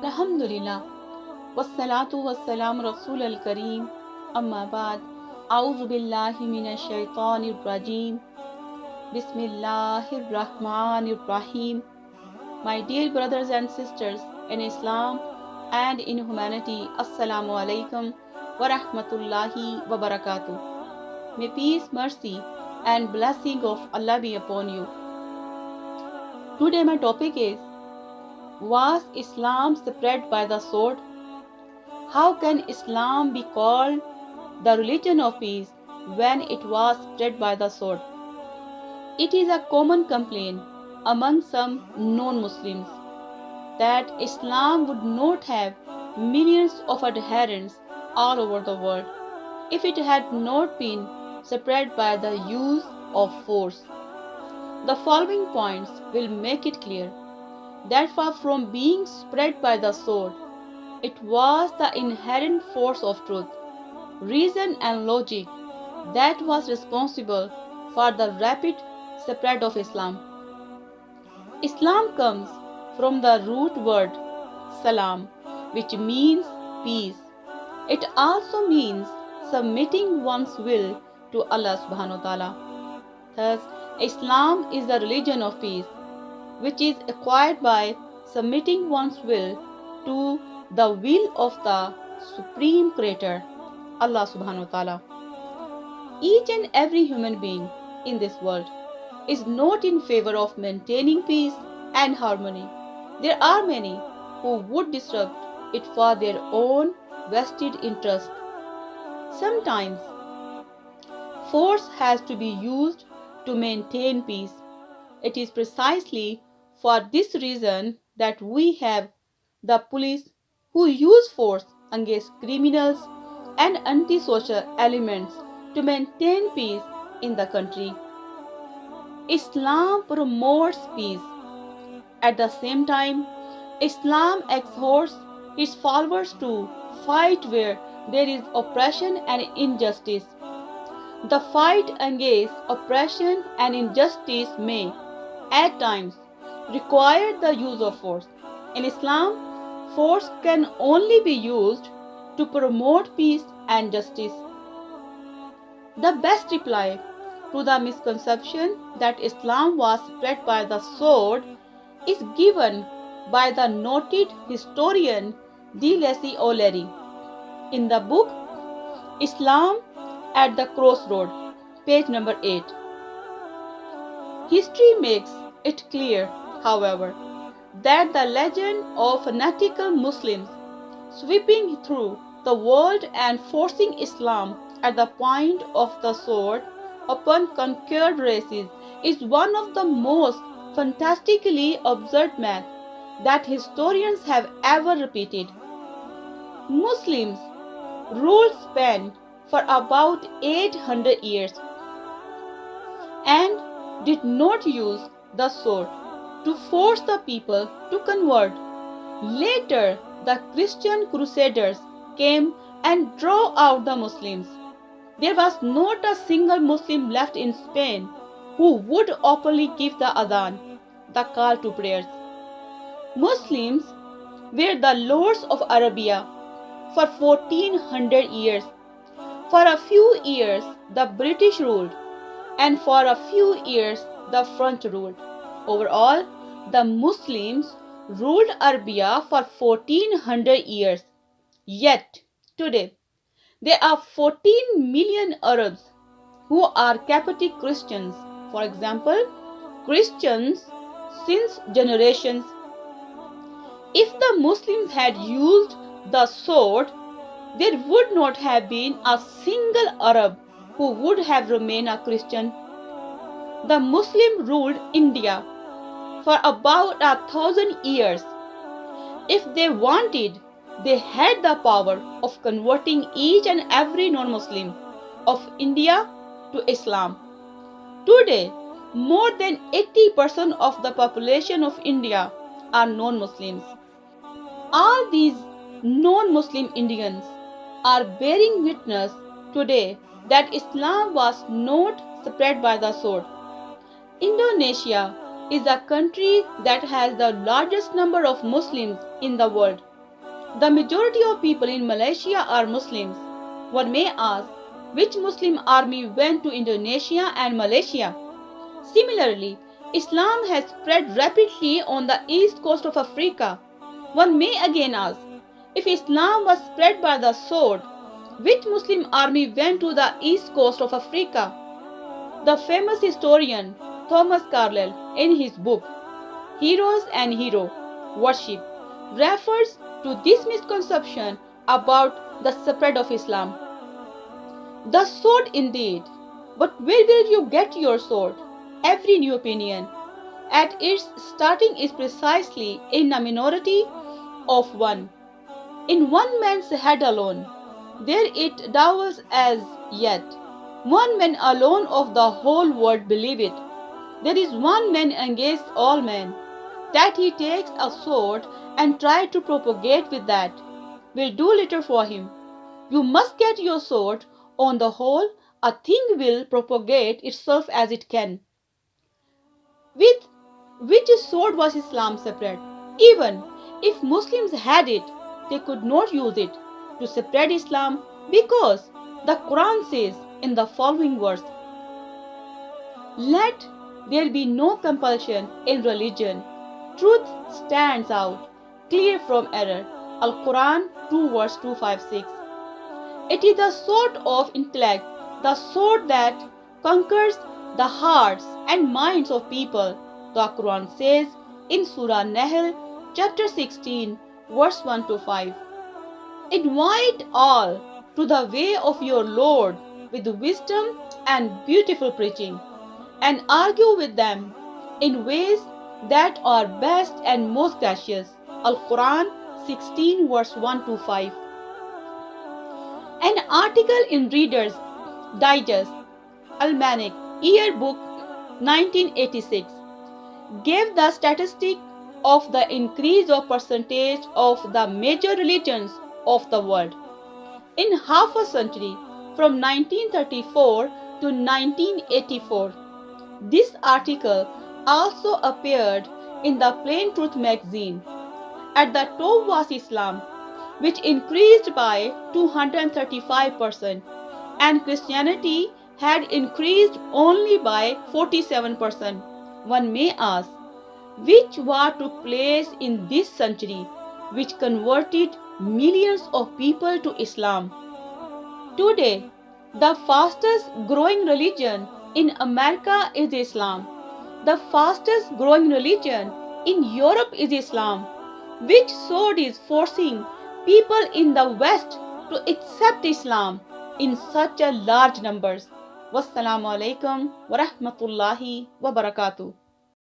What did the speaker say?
अल्हम्दुलिल्लाह वस्सलातु वस्सलाम रसूल अल करीम अम्मा बाद आऊज़ु बिल्लाहि मिनश शैतानिर रजीम बिस्मिल्लाहिर रहमानिर रहीम. My dear brothers and sisters in Islam and in humanity, Assalamu alaikum wa rahmatullahi wa barakatuh. May peace, mercy and blessing of Allah be upon you. Today my topic is, was Islam spread by the sword? How can Islam be called the religion of peace when it was spread by the sword? It is a common complaint among some non-Muslims that Islam would not have millions of adherents all over the world if it had not been spread by the use of force. The following points will make it clear that far from being spread by the sword, it was the inherent force of truth, reason and logic that was responsible for the rapid spread of Islam. Islam comes from the root word salam, which means peace. It also means submitting one's will to Allah subhanahu wa ta'ala. Thus, Islam is the religion of peace, which is acquired by submitting one's will to the will of the Supreme Creator, Allah subhanahu wa ta'ala. Each and every human being in this world is not in favor of maintaining peace and harmony. There are many who would disrupt it for their own vested interest. Sometimes force has to be used to maintain peace. It is precisely for this reason that we have the police who use force against criminals and antisocial elements to maintain peace in the country. Islam promotes peace. At the same time, Islam exhorts its followers to fight where there is oppression and injustice. The fight against oppression and injustice may, at times, require the use of force. In Islam, force can only be used to promote peace and justice. The best reply to the misconception that Islam was spread by the sword is given by the noted historian D. Lacy O'Leary in the book Islam at the Crossroad, page number 8. History makes it clear, however, that the legend of fanatical Muslims sweeping through the world and forcing Islam at the point of the sword upon conquered races is one of the most fantastically absurd myths that historians have ever repeated. Muslims ruled Spain for about 800 years and did not use the sword to force the people to convert. Later, the Christian crusaders came and drove out the Muslims. There was not a single Muslim left in Spain who would openly give the adhan, the call to prayers. Muslims were the lords of Arabia for 1400 years. For a few years, the British ruled, and for a few years, the French ruled. Overall, the Muslims ruled Arabia for 1400 years. Yet, today, there are 14 million Arabs who are Coptic Christians. For example, Christians since generations. If the Muslims had used the sword, there would not have been a single Arab who would have remained a Christian. The Muslim ruled India for about 1,000 years. If they wanted, they had the power of converting each and every non-Muslim of India to Islam. Today, more than 80% of the population of India are non-Muslims. All these non-Muslim Indians are bearing witness today that Islam was not spread by the sword. Indonesia is a country that has the largest number of Muslims in the world. The majority of people in Malaysia are Muslims. One may ask, which Muslim army went to Indonesia and Malaysia? Similarly, Islam has spread rapidly on the east coast of Africa. One may again ask, if Islam was spread by the sword, which Muslim army went to the east coast of Africa? The famous historian Thomas Carlyle, in his book Heroes and Hero Worship, refers to this misconception about the spread of Islam. The sword indeed, but where will you get your sword? Every new opinion at its starting is precisely in a minority of one. In one man's head alone, there it dwells as yet. One man alone of the whole world believe it. There is one man against all men. That he takes a sword and try to propagate with that will do little for him. You must get your sword. On the whole, a thing will propagate itself as it can. With which sword was Islam separate? Even if Muslims had it, they could not use it to spread Islam because the Quran says in the following verse, let there be no compulsion in religion. Truth stands out clear from error. Al-Quran 2 verse 256. It is the sword of intellect, the sword that conquers the hearts and minds of people. The Quran says in Surah Nahl, chapter 16, verse 1 to 5. Invite all to the way of your Lord with wisdom and beautiful preaching, and argue with them in ways that are best and most gracious. Al-Quran 16, verse 1 to 5. An article in Reader's Digest, Almanac, Yearbook 1986, gave the statistic of the increase of percentage of the major religions of the world. In half a century, from 1934 to 1984, this article also appeared in the Plain Truth magazine. At the top was Islam, which increased by 235%, and Christianity had increased only by 47%. One may ask, which war took place in this century, which converted millions of people to Islam? Today, the fastest growing religion in America is Islam. The fastest growing religion in Europe is Islam. Which sword is forcing people in the West to accept Islam in such a large numbers? Wassalamu alaikum wa rahmatullahi wa barakatuh.